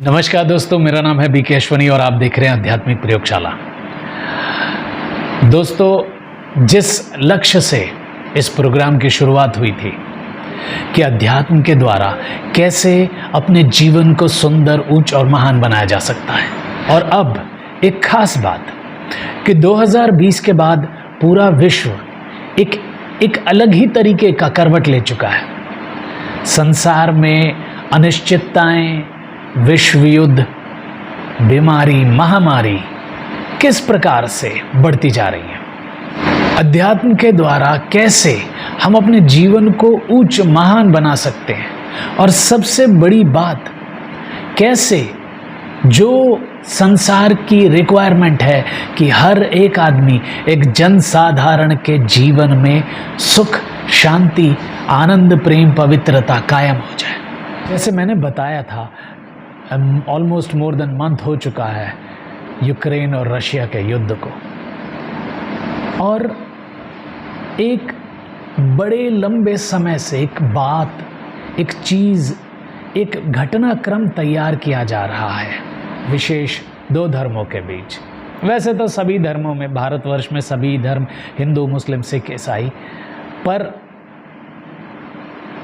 नमस्कार दोस्तों, मेरा नाम है बीके अश्वनी और आप देख रहे हैं आध्यात्मिक प्रयोगशाला। दोस्तों, जिस लक्ष्य से इस प्रोग्राम की शुरुआत हुई थी कि अध्यात्म के द्वारा कैसे अपने जीवन को सुंदर, ऊंच और महान बनाया जा सकता है, और अब एक खास बात कि 2020 के बाद पूरा विश्व एक अलग ही तरीके का करवट ले चुका है। संसार में अनिश्चितताएं, विश्व युद्ध, बीमारी, महामारी किस प्रकार से बढ़ती जा रही है। अध्यात्म के द्वारा कैसे हम अपने जीवन को उच्च महान बना सकते हैं, और सबसे बड़ी बात, कैसे जो संसार की रिक्वायरमेंट है कि हर एक आदमी, एक जनसाधारण के जीवन में सुख, शांति, आनंद, प्रेम, पवित्रता कायम हो जाए। जैसे मैंने बताया था, ऑलमोस्ट मोर देन मंथ हो चुका है यूक्रेन और रशिया के युद्ध को, और एक बड़े लंबे समय से एक बात, एक चीज़, एक घटनाक्रम तैयार किया जा रहा है, विशेष दो धर्मों के बीच। वैसे तो सभी धर्मों में, भारतवर्ष में सभी धर्म, हिंदू, मुस्लिम, सिख, ईसाई, पर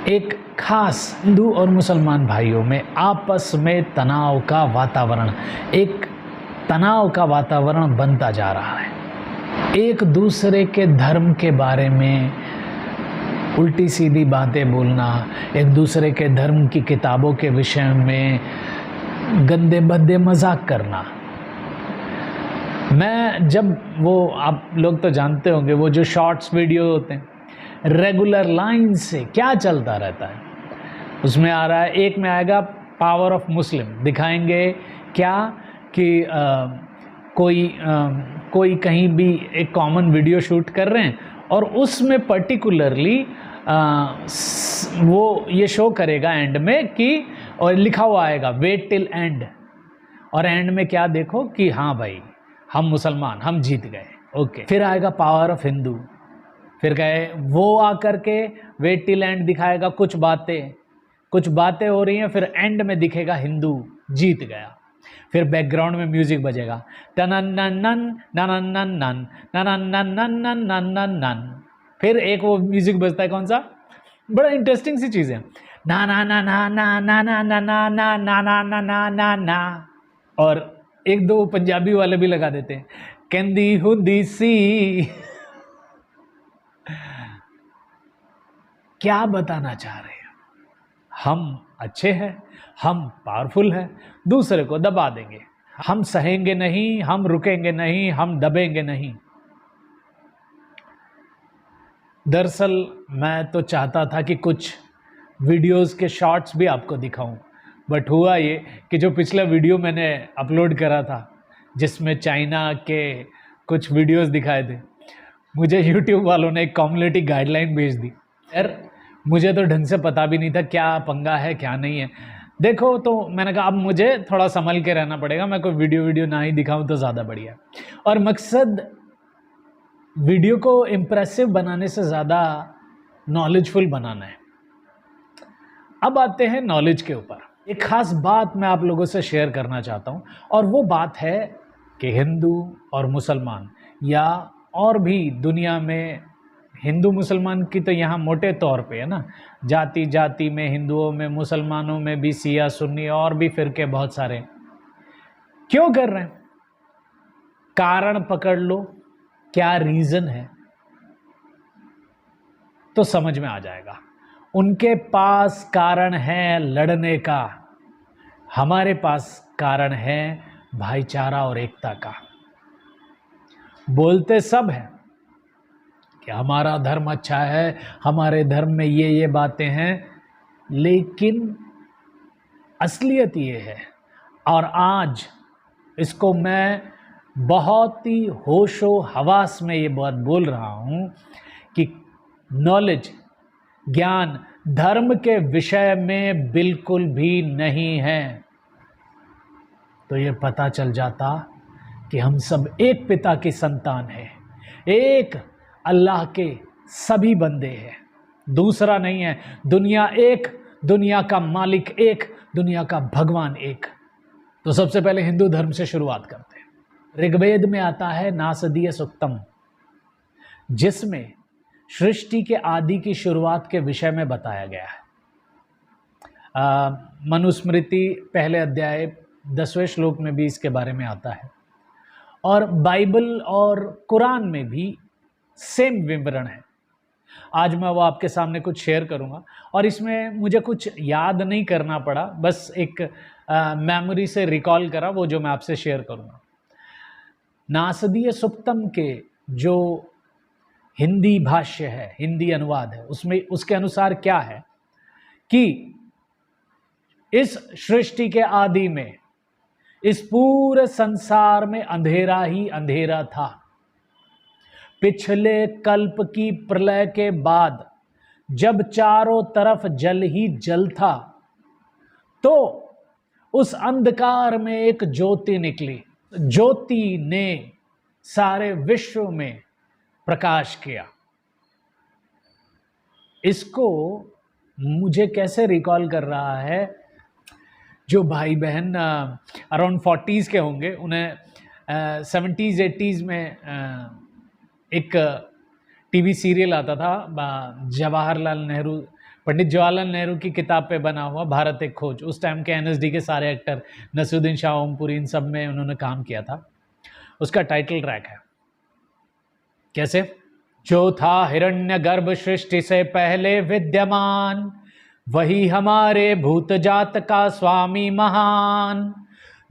एक खास हिंदू और मुसलमान भाइयों में आपस में तनाव का वातावरण, एक तनाव का वातावरण बनता जा रहा है। एक दूसरे के धर्म के बारे में उल्टी सीधी बातें बोलना, एक दूसरे के धर्म की किताबों के विषय में गंदे भद्दे मजाक करना। मैं जब वो, आप लोग तो जानते होंगे, वो जो शॉर्ट्स वीडियो होते हैं, रेगुलर लाइन से क्या चलता रहता है, उसमें आ रहा है, एक में आएगा पावर ऑफ मुस्लिम, दिखाएंगे क्या कि कोई कहीं भी एक कॉमन वीडियो शूट कर रहे हैं, और उसमें पर्टिकुलरली वो ये शो करेगा एंड में कि, और लिखा हुआ आएगा वेट टिल एंड, और एंड में क्या देखो कि हाँ भाई, हम मुसलमान, हम जीत गए, ओके। फिर आएगा पावर ऑफ हिंदू, फिर कहे वो आकर के वेट टिल एंड दिखाएगा कुछ बातें हो रही हैं, फिर एंड में दिखेगा हिंदू जीत गया। फिर बैकग्राउंड में म्यूजिक बजेगा, टनननन ननननन ननननन। फिर एक वो म्यूजिक बजता है, कौन सा, बड़ा इंटरेस्टिंग सी चीज़ है, ना ना ना ना ना ना ना ना ना ना ना ना ना ना ना ना, और एक दो पंजाबी वाले भी लगा देते हैं, कहंदी हुंदी सी। क्या बताना चाह रहे हैं? हम अच्छे हैं, हम पावरफुल हैं, दूसरे को दबा देंगे, हम सहेंगे नहीं, हम रुकेंगे नहीं, हम दबेंगे नहीं। दरअसल मैं तो चाहता था कि कुछ वीडियोस के शॉर्ट्स भी आपको दिखाऊं, बट हुआ ये कि जो पिछला वीडियो मैंने अपलोड करा था, जिसमें चाइना के कुछ वीडियोस दिखाए थे, मुझे यूट्यूब वालों ने एक कम्युनिटी गाइडलाइन भेज दी। यार, मुझे तो ढंग से पता भी नहीं था क्या पंगा है, क्या नहीं है। देखो, तो मैंने कहा अब मुझे थोड़ा संभल के रहना पड़ेगा, मैं कोई वीडियो ना ही दिखाऊं तो ज़्यादा बढ़िया। और मकसद वीडियो को इम्प्रेसिव बनाने से ज़्यादा नॉलेजफुल बनाना है। अब आते हैं नॉलेज के ऊपर। एक खास बात मैं आप लोगों से शेयर करना चाहता हूं, और वो बात है कि हिंदू और मुसलमान, या और भी दुनिया में, हिंदू मुसलमान की तो यहाँ मोटे तौर पे है ना, जाति जाति में, हिंदुओं में, मुसलमानों में भी, शिया सुन्नी और भी फिरके बहुत सारे, क्यों कर रहे हैं? कारण पकड़ लो, क्या रीजन है, तो समझ में आ जाएगा। उनके पास कारण है लड़ने का, हमारे पास कारण है भाईचारा और एकता का। बोलते सब है कि हमारा धर्म अच्छा है, हमारे धर्म में ये बातें हैं, लेकिन असलियत ये है, और आज इसको मैं बहुत ही होशो हवास में ये बात बोल रहा हूँ कि नॉलेज, ज्ञान धर्म के विषय में बिल्कुल भी नहीं है। तो ये पता चल जाता कि हम सब एक पिता की संतान हैं, एक अल्लाह के सभी बंदे हैं, दूसरा नहीं है। दुनिया एक, दुनिया का मालिक एक, दुनिया का भगवान एक। तो सबसे पहले हिंदू धर्म से शुरुआत करते हैं। ऋग्वेद में आता है नासदीय सूक्तम, जिसमें सृष्टि के आदि की शुरुआत के विषय में बताया गया है। मनुस्मृति पहले अध्याय 10वें श्लोक में भी इसके बारे में आता है, और बाइबल और कुरान में भी सेम विवरण है। आज मैं वो आपके सामने कुछ शेयर करूंगा, और इसमें मुझे कुछ याद नहीं करना पड़ा, बस एक मेमोरी से रिकॉल करा वो जो मैं आपसे शेयर करूंगा। नासदीय सूक्तम के जो हिंदी भाष्य है, हिंदी अनुवाद है, उसमें उसके अनुसार क्या है कि इस सृष्टि के आदि में इस पूरे संसार में अंधेरा ही अंधेरा था। पिछले कल्प की प्रलय के बाद जब चारों तरफ जल ही जल था, तो उस अंधकार में एक ज्योति निकली। ज्योति ने सारे विश्व में प्रकाश किया। इसको मुझे कैसे रिकॉल कर रहा है, जो भाई बहन अराउंड 40s के होंगे, उन्हें 70s 80s में एक टीवी सीरियल आता था, पंडित जवाहरलाल नेहरू की किताब पे बना हुआ भारत एक खोज। उस टाइम के एनएसडी के सारे एक्टर, नसीरुद्दीन शाह, ओमपुरी, इन सब में उन्होंने काम किया था। उसका टाइटल ट्रैक है कैसे, जो था हिरण्यगर्भ सृष्टि से पहले विद्यमान, वही हमारे भूत जात का स्वामी महान,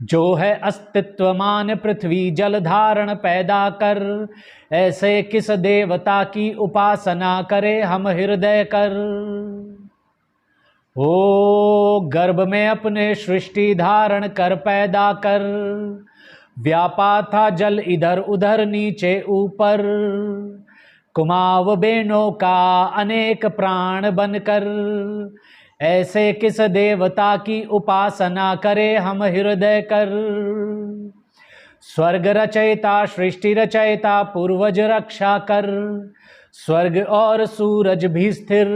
जो है अस्तित्वमान पृथ्वी जल धारण पैदा कर, ऐसे किस देवता की उपासना करे हम हृदय कर। ओ गर्भ में अपने सृष्टि धारण कर पैदा कर, व्यापा था जल इधर उधर नीचे ऊपर, कुमाव बेनों का अनेक प्राण बनकर, ऐसे किस देवता की उपासना करे हम हृदय कर। स्वर्ग रचयिता सृष्टि रचयिता पूर्वज रक्षा कर, स्वर्ग और सूरज भी स्थिर,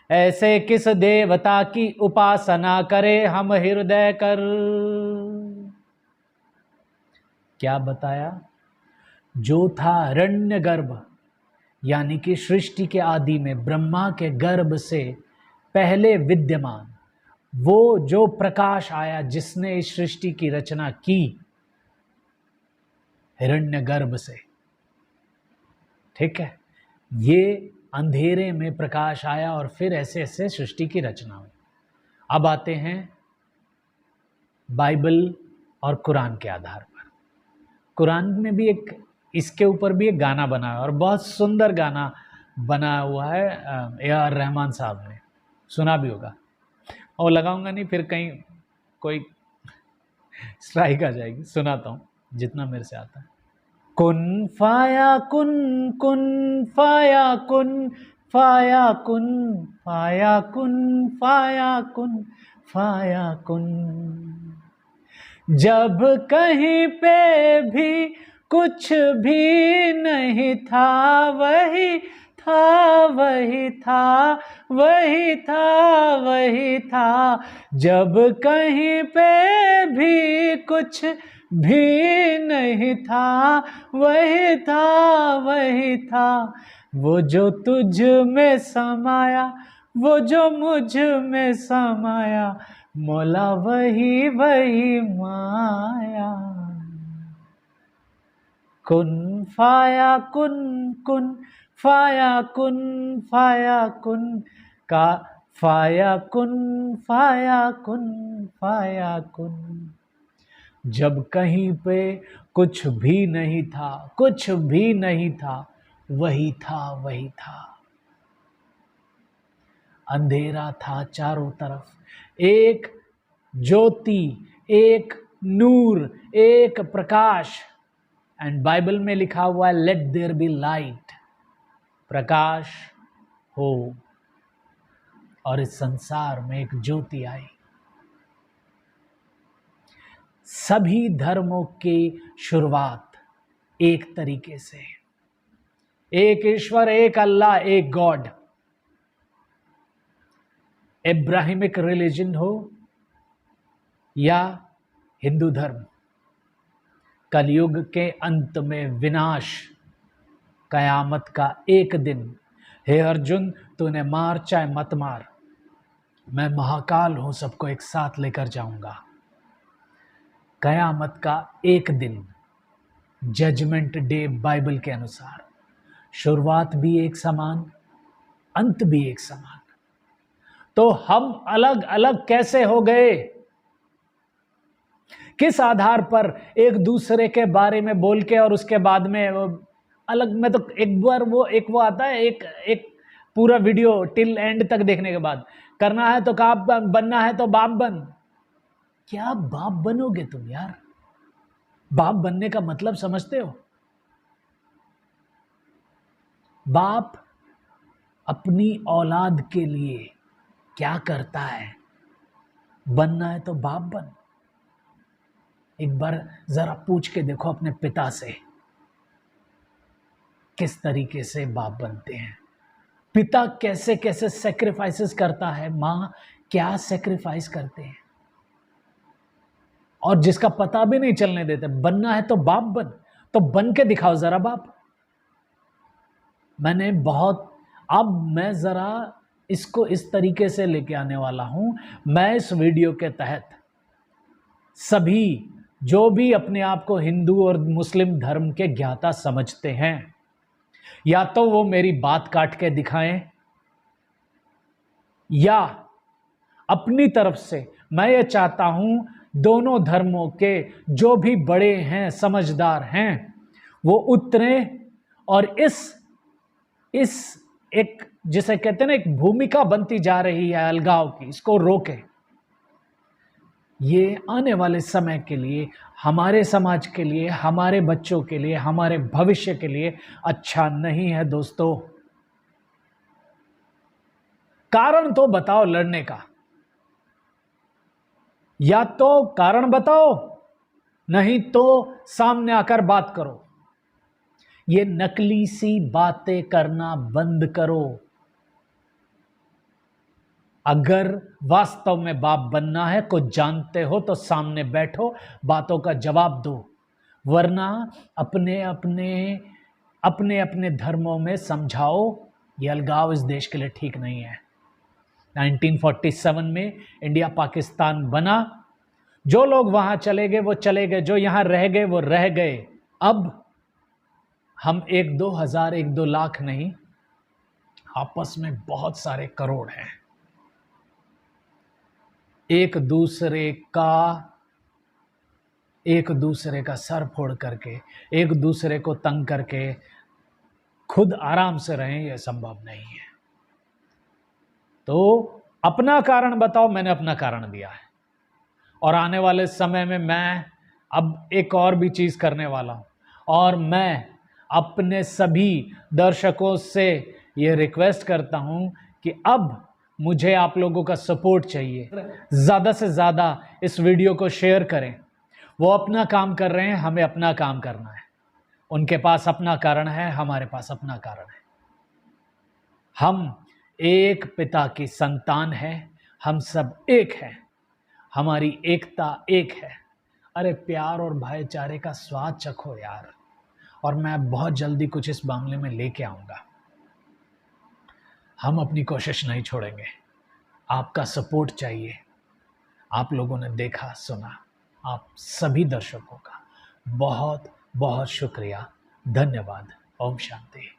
ऐसे किस देवता की उपासना करे हम हृदय कर। क्या बताया, जो था हिरण्यगर्भ, यानी कि सृष्टि के आदि में ब्रह्मा के गर्भ से पहले विद्यमान, वो जो प्रकाश आया जिसने इस सृष्टि की रचना की, हिरण्यगर्भ से। ठीक है, ये अंधेरे में प्रकाश आया और फिर ऐसे ऐसे सृष्टि की रचना हुई। अब आते हैं बाइबल और कुरान के आधार पर। कुरान में भी एक, इसके ऊपर भी एक गाना बना है, और बहुत सुंदर गाना बना हुआ है। ए.आर. रहमान साहब ने, सुना भी होगा, और लगाऊंगा नहीं फिर कहीं कोई स्ट्राइक आ जाएगी। सुनाता हूँ जितना मेरे से आता है। कुन फाया कुन, कुन फाया कुन, फाया कुन, फाया कुन, फाया कुन, फाया कुन। जब कहीं पे भी कुछ भी नहीं था, वही था, वही था, वही था, वही था। जब कहीं पे भी कुछ भी नहीं था, वही था, वही था। वो जो तुझ में समाया, वो जो मुझ में समाया, मौला वही वही माया। कुन फाया कुन, कुन फाया कुन, फाया कुन का, फाया कुन, फाया कुन, फाया कुन। जब कहीं पे कुछ भी नहीं था, कुछ भी नहीं था, वही था, वही था। अंधेरा था चारों तरफ, एक ज्योति, एक नूर, एक प्रकाश। एंड बाइबल में लिखा हुआ है, लेट देयर बी लाइट, प्रकाश हो। और इस संसार में एक ज्योति आई। सभी धर्मों की शुरुआत एक तरीके से, एक ईश्वर, एक अल्लाह, एक गॉड। इब्राहिमिक रिलीजन हो या हिंदू धर्म, कलयुग के अंत में विनाश, कयामत का एक दिन। हे अर्जुन, तूने मार चाहे मत मार, मैं महाकाल हूं, सबको एक साथ लेकर जाऊंगा। कयामत का एक दिन, जजमेंट डे बाइबल के अनुसार, शुरुआत भी एक समान, अंत भी एक समान। तो हम अलग अलग कैसे हो गए? किस आधार पर एक दूसरे के बारे में बोल के और उसके बाद में अलग में? तो एक बार वो आता है, एक पूरा वीडियो टिल एंड तक देखने के बाद, करना है तो बाप, बनना है तो बाप बन। क्या बाप बनोगे तुम यार? बाप बनने का मतलब समझते हो? बाप अपनी औलाद के लिए क्या करता है? बनना है तो बाप बन। एक बार जरा पूछ के देखो अपने पिता से, किस तरीके से बाप बनते हैं। पिता कैसे कैसे सेक्रीफाइसेस करता है, मां क्या सेक्रीफाइस करते हैं, और जिसका पता भी नहीं चलने देते। बनना है तो बाप बन, तो बन के दिखाओ जरा बाप। अब मैं जरा इसको इस तरीके से लेके आने वाला हूं। मैं इस वीडियो के तहत सभी जो भी अपने आप को हिंदू और मुस्लिम धर्म के ज्ञाता समझते हैं, या तो वो मेरी बात काट के दिखाएं, या अपनी तरफ से मैं ये चाहता हूं दोनों धर्मों के जो भी बड़े हैं, समझदार हैं, वो उतरे और इस एक जिसे कहते हैं ना, एक भूमिका बनती जा रही है अलगाव की, इसको रोके। ये आने वाले समय के लिए, हमारे समाज के लिए, हमारे बच्चों के लिए, हमारे भविष्य के लिए अच्छा नहीं है दोस्तों। कारण तो बताओ लड़ने का, या तो कारण बताओ, नहीं तो सामने आकर बात करो। ये नकली सी बातें करना बंद करो। अगर वास्तव में बाप बनना है, कुछ जानते हो, तो सामने बैठो, बातों का जवाब दो। वरना अपने अपने धर्मों में समझाओ। ये अलगाव इस देश के लिए ठीक नहीं है। 1947 में इंडिया पाकिस्तान बना, जो लोग वहां चले गए वो चले गए, जो यहां रह गए वो रह गए। अब हम 1-2 हजार, 1-2 लाख नहीं, आपस में बहुत सारे करोड़ हैं। एक दूसरे का सर फोड़ करके, एक दूसरे को तंग करके खुद आराम से रहें, यह संभव नहीं है। तो अपना कारण बताओ। मैंने अपना कारण दिया है, और आने वाले समय में मैं अब एक और भी चीज करने वाला हूं, और मैं अपने सभी दर्शकों से यह रिक्वेस्ट करता हूं कि अब मुझे आप लोगों का सपोर्ट चाहिए। ज़्यादा से ज़्यादा इस वीडियो को शेयर करें। वो अपना काम कर रहे हैं, हमें अपना काम करना है। उनके पास अपना कारण है, हमारे पास अपना कारण है। हम एक पिता की संतान हैं, हम सब एक हैं, हमारी एकता एक है। अरे प्यार और भाईचारे का स्वाद चखो यार। और मैं बहुत जल्दी कुछ इस मामले में लेके आऊँगा। हम अपनी कोशिश नहीं छोड़ेंगे। आपका सपोर्ट चाहिए। आप लोगों ने देखा, सुना, आप सभी दर्शकों का बहुत बहुत शुक्रिया, धन्यवाद। ओम शांति।